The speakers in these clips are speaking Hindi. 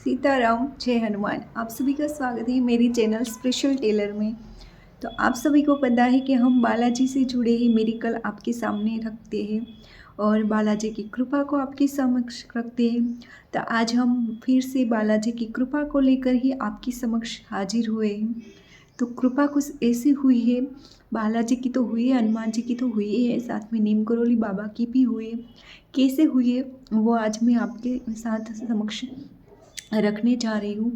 सीताराम जय हनुमान। आप सभी का स्वागत है मेरी चैनल स्पेशल टेलर में। तो आप सभी को पता है कि हम बालाजी से जुड़े ही मेडिकल आपके सामने रखते हैं और बालाजी की कृपा को आपके समक्ष रखते हैं। तो आज हम फिर से बालाजी की कृपा को लेकर ही आपके समक्ष हाजिर हुए हैं। तो कृपा कुछ ऐसी हुई है, बालाजी की तो हुई है, हनुमान जी की तो हुई है, साथ में नीम करोली बाबा की भी हुई है। कैसे हुई है वो आज मैं आपके साथ समक्ष रखने जा रही हूँ।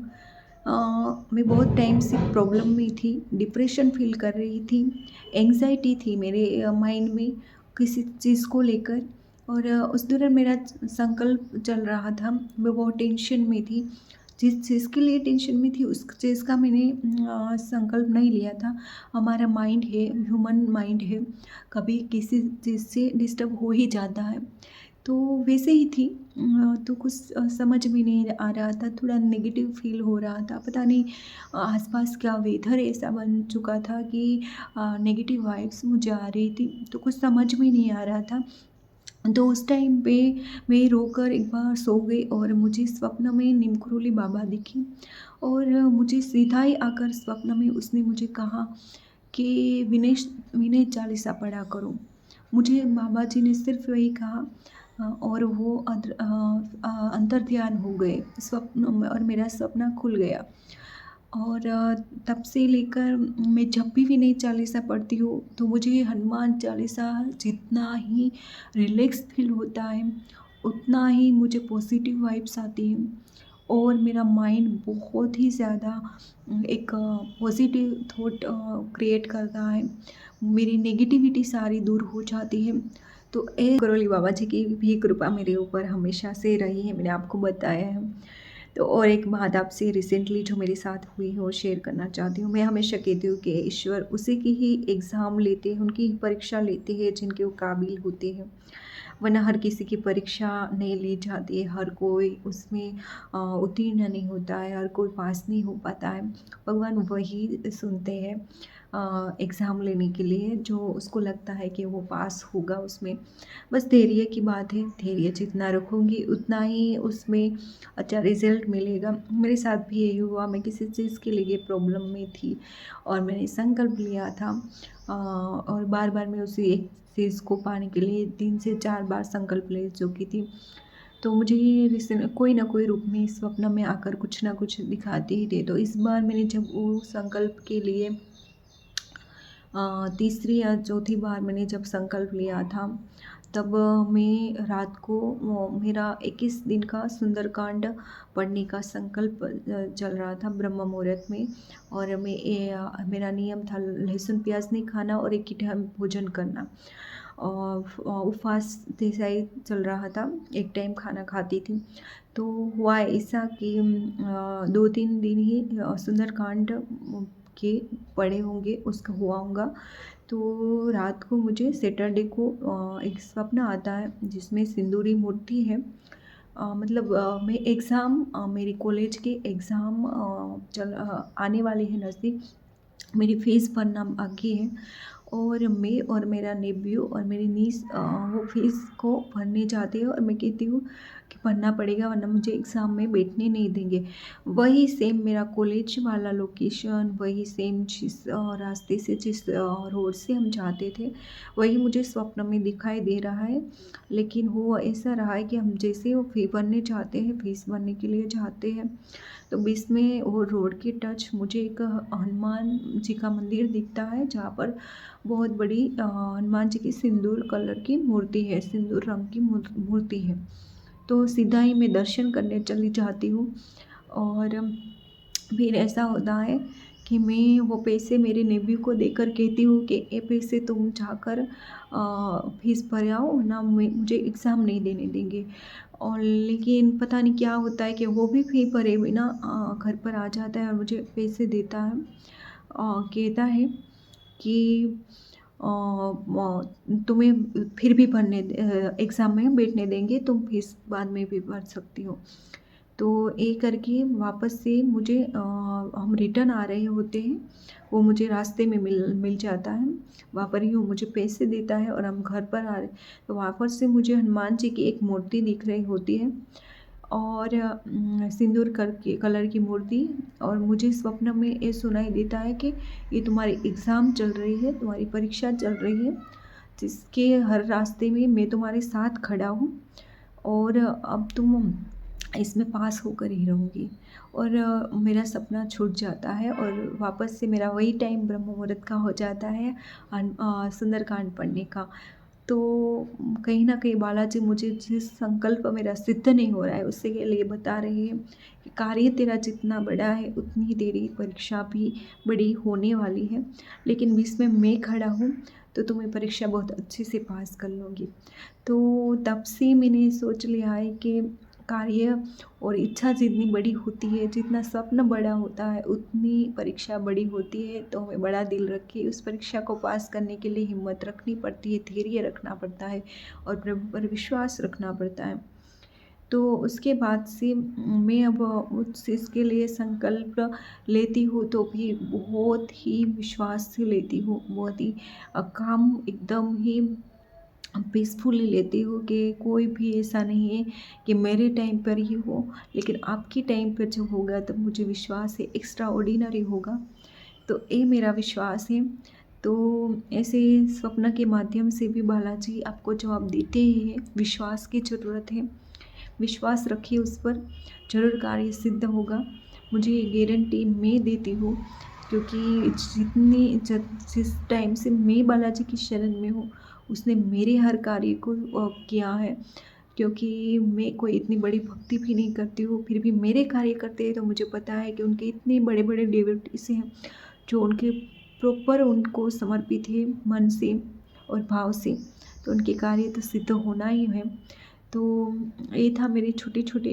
मैं बहुत टाइम से प्रॉब्लम में थी, डिप्रेशन फील कर रही थी, एंग्जाइटी थी मेरे माइंड में किसी चीज़ को लेकर। और उस दौरान मेरा संकल्प चल रहा था, मैं बहुत टेंशन में थी। जिस चीज़ के लिए टेंशन में थी उस चीज़ का मैंने संकल्प नहीं लिया था। हमारा माइंड है, ह्यूमन माइंड है, कभी किसी चीज़ से डिस्टर्ब हो ही जाता है। तो वैसे ही थी। तो कुछ समझ में नहीं आ रहा था, थोड़ा नेगेटिव फील हो रहा था। पता नहीं आसपास क्या वेदर ऐसा बन चुका था कि नेगेटिव वाइब्स मुझे आ रही थी, तो कुछ समझ में नहीं आ रहा था। तो उस टाइम पे मैं रोकर एक बार सो गई और मुझे स्वप्न में निमकरोली बाबा दिखी। और मुझे सीधा ही आकर स्वप्न में उसने मुझे कहा कि विनय विनय चालीसा पढ़ा करो। मुझे बाबा जी ने सिर्फ वही कहा। और वो अंतर ध्यान हो गए स्वप्न में और मेरा सपना खुल गया। और तब से लेकर मैं जब भी विनय चालीसा पढ़ती हूँ तो मुझे हनुमान चालीसा जितना ही रिलैक्स फील होता है, उतना ही मुझे पॉजिटिव वाइब्स आती हैं और मेरा माइंड बहुत ही ज़्यादा एक पॉजिटिव थॉट क्रिएट करता है। मेरी नेगेटिविटी सारी दूर हो जाती है। तो ए करोली बाबा जी की भी कृपा मेरे ऊपर हमेशा से रही है, मैंने आपको बताया है। तो और एक बात आपसे रिसेंटली जो मेरे साथ हुई है वो शेयर करना चाहती हूँ। मैं हमेशा कहती हूँ कि ईश्वर उसी की ही एग्ज़ाम लेते हैं, उनकी ही परीक्षा लेते हैं जिनके वो काबिल होते हैं, वरना हर किसी की परीक्षा नहीं ली जाती है। हर कोई उसमें उत्तीर्ण नहीं होता है, हर कोई पास नहीं हो पाता है। भगवान वही सुनते हैं एग्ज़ाम लेने के लिए जो उसको लगता है कि वो पास होगा उसमें। बस धैर्य की बात है, धैर्य जितना रखूँगी उतना ही उसमें अच्छा रिज़ल्ट मिलेगा। मेरे साथ भी यही हुआ, मैं किसी चीज़ के लिए प्रॉब्लम में थी और मैंने संकल्प लिया था। और बार-बार मैं उसी एक चीज़ को पाने के लिए 3 से 4 बार संकल्प ले चुकी थी। तो मुझे ये कोई ना कोई रूप में स्वप्न में आकर कुछ ना कुछ दिखाते ही थे। तो इस बार मैंने जब वो संकल्प के लिए तीसरी या चौथी बार मैंने जब संकल्प लिया था, तब मैं रात को मेरा 21 दिन का सुंदरकांड पढ़ने का संकल्प चल रहा था ब्रह्म मुहूर्त में। और मेरा नियम था लहसुन प्याज नहीं खाना और एक ही टाइम भोजन करना। उपवास जैसा ही चल रहा था, एक टाइम खाना खाती थी। तो हुआ ऐसा कि 2-3 दिन ही सुंदरकांड के पढ़े होंगे, उसका हुआ होगा। तो रात को मुझे सैटरडे को एक स्वप्न आता है जिसमें सिंदूरी मूर्ति है। मतलब मैं एग्ज़ाम मेरे कॉलेज के एग्ज़ाम आने वाले हैं नज़दीक। मेरी फ़ीस भरना बाकी है और मैं और मेरा नेफ्यू और मेरी नीस वो फ़ीस को भरने जाते हैं और मैं कहती हूँ कि भरना पड़ेगा वरना मुझे एग्ज़ाम में बैठने नहीं देंगे। वही सेम मेरा कॉलेज वाला लोकेशन, वही सेम जिस रास्ते से जिस रोड से हम जाते थे, वही मुझे स्वप्न में दिखाई दे रहा है। लेकिन वो ऐसा रहा है कि हम जैसे वो फ़ी भरने जाते हैं, फ़ीस भरने के लिए जाते हैं, तो बीच में वो रोड के टच मुझे एक हनुमान जी का मंदिर दिखता है जहाँ पर बहुत बड़ी हनुमान जी की सिंदूर कलर की मूर्ति है, सिंदूर रंग की मूर्ति है। तो सीधा ही मैं दर्शन करने चली जाती हूँ। और फिर ऐसा होता है कि मैं वो पैसे मेरे नेफ्यू को देकर कहती हूँ कि ये पैसे तुम जाकर फीस भर आओ वरना मुझे एग्ज़ाम नहीं देने देंगे। और लेकिन पता नहीं क्या होता है कि वो भी फ़ी भरे बिना घर पर आ जाता है और मुझे पैसे देता है। कहता है कि तुम्हें फिर भी एग्ज़ाम में बैठने देंगे, तुम फीस बाद में भी भर सकती हो। तो ये करके वापस से मुझे हम रिटर्न आ रहे होते हैं, वो मुझे रास्ते में मिल मिल जाता है। वहाँ पर ही वो मुझे पैसे देता है और हम घर पर आ रहे, तो वहाँ पर से मुझे हनुमान जी की एक मूर्ति दिख रही होती है। और सिंदूर करके कलर की मूर्ति। और मुझे स्वप्न में ये सुनाई देता है कि ये तुम्हारी एग्ज़ाम चल रही है, तुम्हारी परीक्षा चल रही है, जिसके हर रास्ते में मैं तुम्हारे साथ खड़ा हूँ और अब तुम इसमें पास होकर ही रहूँगी। और मेरा सपना छूट जाता है और वापस से मेरा वही टाइम ब्रह्म मुहूर्त का हो जाता है सुंदरकांड पढ़ने का। तो कहीं न कहीं बालाजी मुझे जिस संकल्प मेरा सिद्ध नहीं हो रहा है, उससे के लिए बता रहे हैं कि कार्य तेरा जितना बड़ा है, उतनी ही तेरी परीक्षा भी बड़ी होने वाली है। लेकिन बीच में मैं खड़ा हूँ, तो तुम्हें परीक्षा बहुत अच्छे से पास कर लूँगी। तो तब से मैंने सोच लिया है कि कार्य और इच्छा जितनी बड़ी होती है, जितना स्वप्न बड़ा होता है, उतनी परीक्षा बड़ी होती है। तो हमें बड़ा दिल रख के उस परीक्षा को पास करने के लिए हिम्मत रखनी पड़ती है, धैर्य रखना पड़ता है और प्रभु पर विश्वास रखना पड़ता है। तो उसके बाद से मैं अब उस चीज़ के लिए संकल्प लेती हूँ, तो भी बहुत ही विश्वास से लेती हूँ, बहुत ही काम एकदम ही पीसफुली लेती हूँ कि कोई भी ऐसा नहीं है कि मेरे टाइम पर ही हो, लेकिन आपके टाइम पर जो होगा तब मुझे विश्वास है एक्स्ट्रा ऑर्डिनरी होगा। तो ये मेरा विश्वास है। तो ऐसे स्वप्न के माध्यम से भी बालाजी आपको जवाब देते ही हैं, विश्वास की ज़रूरत है। विश्वास रखिए उस पर, ज़रूर कार्य सिद्ध होगा। मुझे ये गारंटी मैं देती हूँ, क्योंकि जिस टाइम से मैं बालाजी की शरण में हूँ, उसने मेरे हर कार्य को किया है। क्योंकि मैं कोई इतनी बड़ी भक्ति भी नहीं करती हूँ, फिर भी मेरे कार्य करते हैं तो मुझे पता है कि उनके इतने बड़े-बड़े डिवोटीज़ हैं, जो उनके प्रॉपर उनको समर्पित है मन से और भाव से, तो उनके कार्य तो सिद्ध होना ही है। तो ये था मेरे छोटे-छोटे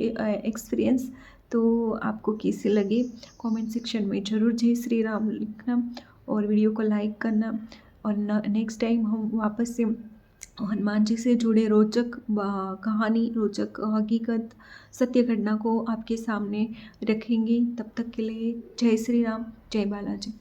एक्सपीरियंस। तो आपको कैसे लगे कमेंट सेक्शन में ज़रूर जय श्री राम लिखना और वीडियो को लाइक करना। और नेक्स्ट टाइम हम वापस से हनुमान जी से जुड़े रोचक कहानी, रोचक हकीकत, सत्य घटना को आपके सामने रखेंगे। तब तक के लिए जय श्री राम, जय बालाजी।